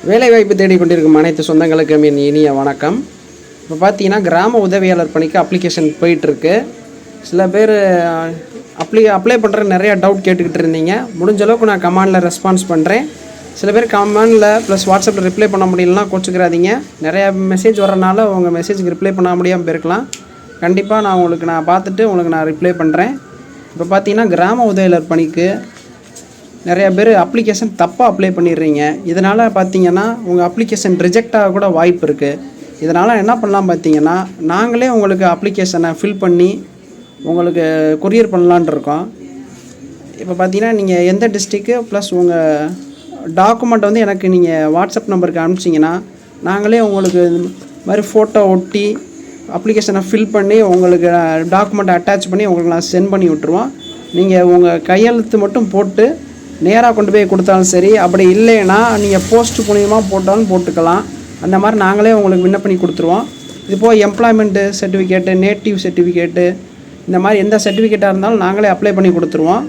வேலைவாய்ப்பு தேடிக்கொண்டிருக்கும் அனைத்து சொந்தங்களுக்கும் என் இனிய வணக்கம். இப்போ பார்த்தீங்கன்னா கிராம உதவியாளர் பணிக்கு அப்ளிகேஷன் போயிட்டுருக்கு. சில பேர் அப்ளை பண்ணுற நிறையா டவுட் கேட்டுக்கிட்டு இருந்தீங்க. முடிஞ்ச அளவுக்கு நான் கமெண்டில் ரெஸ்பான்ஸ் பண்ணுறேன். சில பேர் கமெண்டில் ப்ளஸ் வாட்ஸ்அப்பில் ரிப்ளை பண்ண முடியலன்னா கோச்சிக்கிறாதீங்க. நிறையா மெசேஜ் வரனால உங்கள் மெசேஜுக்கு ரிப்ளை பண்ண முடியாமல் போயிருக்கலாம். கண்டிப்பாக நான் பார்த்துட்டு உங்களுக்கு நான் ரிப்ளை பண்ணுறேன். இப்போ பார்த்தீங்கன்னா கிராம உதவியாளர் பணிக்கு நிறையா பேர் அப்ளிகேஷன் தப்பாக அப்ளை பண்ணிடுறீங்க. இதனால் பார்த்தீங்கன்னா உங்கள் அப்ளிகேஷன் ரிஜெக்ட் ஆக கூட வாய்ப்பு இருக்குது. இதனால் என்ன பண்ணலாம் பார்த்தீங்கன்னா, நாங்களே உங்களுக்கு அப்ளிகேஷனை ஃபில் பண்ணி உங்களுக்கு கொரியர் பண்ணலான் இருக்கோம். இப்போ பார்த்தீங்கன்னா நீங்கள் எந்த டிஸ்ட்ரிக்கு ப்ளஸ் உங்கள் டாக்குமெண்ட் வந்து எனக்கு நீங்கள் வாட்ஸ்அப் நம்பருக்கு அனுப்பிச்சிங்கன்னா நாங்களே உங்களுக்கு இது மாதிரி ஃபோட்டோ ஒட்டி அப்ளிகேஷனை ஃபில் பண்ணி உங்களுக்கு டாக்குமெண்ட்டை அட்டாச் பண்ணி உங்களுக்கு நான் சென்ட் பண்ணி விட்ருவோம். நீங்கள் உங்கள் கையெழுத்து மட்டும் போட்டு நேராக கொண்டு போய் கொடுத்தாலும் சரி, அப்படி இல்லைன்னா நீங்கள் போஸ்ட் மூலியமாக போட்டாலும் போட்டுக்கலாம். அந்த மாதிரி நாங்களே உங்களுக்கு விண்ணப்ப பண்ணி கொடுத்துருவோம். இது போக எம்ப்ளாய்மெண்ட்டு சர்டிஃபிகேட்டு, நேட்டிவ் சர்டிஃபிகேட்டு, இந்த மாதிரி எந்த சர்டிஃபிகேட்டாக இருந்தாலும் நாங்களே அப்ளை பண்ணி கொடுத்துருவோம்.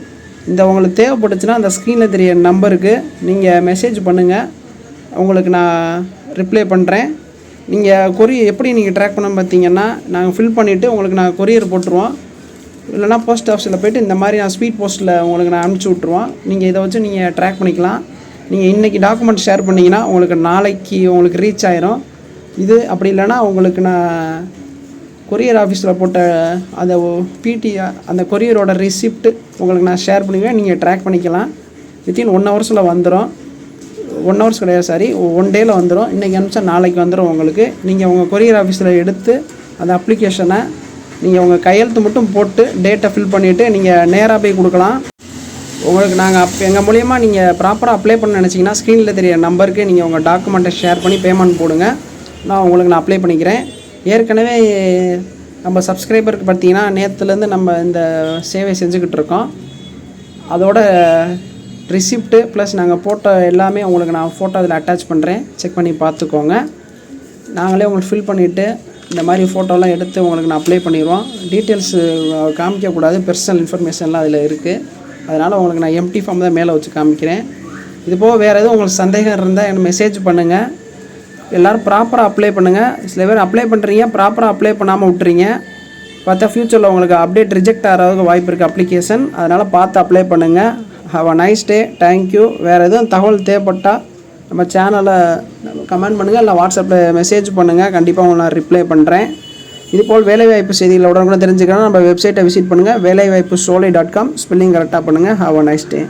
இந்த உங்களுக்கு தேவைப்பட்டுச்சுன்னா அந்த ஸ்க்ரீனில் தெரிய நம்பருக்கு நீங்கள் மெசேஜ் பண்ணுங்கள். உங்களுக்கு நான் ரிப்ளை பண்ணுறேன். நீங்கள் எப்படி நீங்கள் ட்ராக் பண்ண பார்த்தீங்கன்னா, நாங்கள் ஃபில் பண்ணிவிட்டு உங்களுக்கு நான் கொரியர் போட்டுருவோம். இல்லைனா போஸ்ட் ஆஃபீஸில் போய்ட்டு இந்த மாதிரி நான் ஸ்பீட் போஸ்ட்டில் உங்களுக்கு நான் அனுப்பிச்சி விட்ருவோம். நீங்கள் இதை வச்சு நீங்கள் ட்ராக் பண்ணிக்கலாம். நீங்கள் இன்றைக்கி டாக்குமெண்ட் ஷேர் பண்ணிங்கன்னா உங்களுக்கு நாளைக்கு உங்களுக்கு ரீச் ஆயிரும். இது அப்படி இல்லைனா உங்களுக்கு நான் கொரியர் ஆஃபீஸில் போட்ட அந்த அந்த கொரியரோட ரிசிப்ட்டு உங்களுக்கு நான் ஷேர் பண்ணுவேன். நீங்கள் ட்ராக் பண்ணிக்கலாம். வித்தின் 1 ஹவர்ஸில் வந்துடும். 1 ஹவர்ஸ் கிடையாது, 1 டேயில் வந்துடும். இன்றைக்கி அனுப்பிச்சா நாளைக்கு வந்துடும் உங்களுக்கு. நீங்கள் உங்கள் கொரியர் ஆஃபீஸில் எடுத்து அந்த அப்ளிகேஷனை நீங்கள் உங்கள் கையெழுத்து மட்டும் போட்டு டேட்டை ஃபில் பண்ணிவிட்டு நீங்கள் நேராக போய் கொடுக்கலாம். உங்களுக்கு நாங்கள் எங்கள் மூலிமா நீங்கள் ப்ராப்பராக அப்ளை பண்ண நினச்சிங்கன்னா ஸ்க்ரீனில் தெரிய நம்பருக்கு நீங்கள் உங்கள் டாக்குமெண்ட்டை ஷேர் பண்ணி பேமெண்ட் போடுங்க. நான் அப்ளை பண்ணிக்கிறேன். ஏற்கனவே நம்ம சப்ஸ்கிரைபருக்கு பார்த்தீங்கன்னா நேற்றுலேருந்து நம்ம இந்த சேவை செஞ்சுக்கிட்டு இருக்கோம். அதோட ரிசிப்ட்டு ப்ளஸ் நாங்கள் ஃபோட்டோ எல்லாமே உங்களுக்கு நான் ஃபோட்டோ அதில் அட்டாச் பண்ணுறேன். செக் பண்ணி பார்த்துக்கோங்க. நாங்களே உங்களுக்கு ஃபில் பண்ணிவிட்டு இந்த மாதிரி ஃபோட்டோலாம் எடுத்து உங்களுக்கு நான் அப்ளை பண்ணிடுவோம். டீட்டெயில்ஸு காமிக்கக்கூடாது, பர்சனல் இன்ஃபர்மேஷன்லாம் அதில் இருக்குது. அதனால் உங்களுக்கு நான் எம்டி ஃபார்ம் தான் மேலே வச்சு காமிக்கிறேன். இது போக வேறு எதுவும் உங்களுக்கு சந்தேகம் இருந்தால் எனக்கு மெசேஜ் பண்ணுங்கள். எல்லோரும் ப்ராப்பராக அப்ளை பண்ணுங்கள். சில பேர் அப்ளை பண்ணுறீங்க, ப்ராப்பராக அப்ளை பண்ணாமல் விட்டுறீங்க. பார்த்தா ஃப்யூச்சரில் உங்களுக்கு அப்டேட் ரிஜெக்ட் ஆகிறதுக்கு வாய்ப்பு இருக்குது அப்ளிகேஷன். அதனால் பார்த்து அப்ளை பண்ணுங்கள். Have a nice day. Thank you. வேறு எதுவும் தகவல் தேவைப்பட்டால் நம்ம சேனலை கமெண்ட் பண்ணுங்கள், இல்லை வாட்ஸ்அப்பில் மெசேஜ் பண்ணுங்கள். கண்டிப்பாக உங்களை நான் ரிப்ளை பண்ணுறேன். இதுபோல் வேலைவாய்ப்பு செய்திகளை உடனுக்குடன் தெரிஞ்சுக்கணும் நம்ம வெப்சைட்டை விசிட் பண்ணுங்கள். வேலைவாய்ப்பு சோலை.com ஸ்பெல்லிங் கரெக்டாக பண்ணுங்கள். Have a nice day.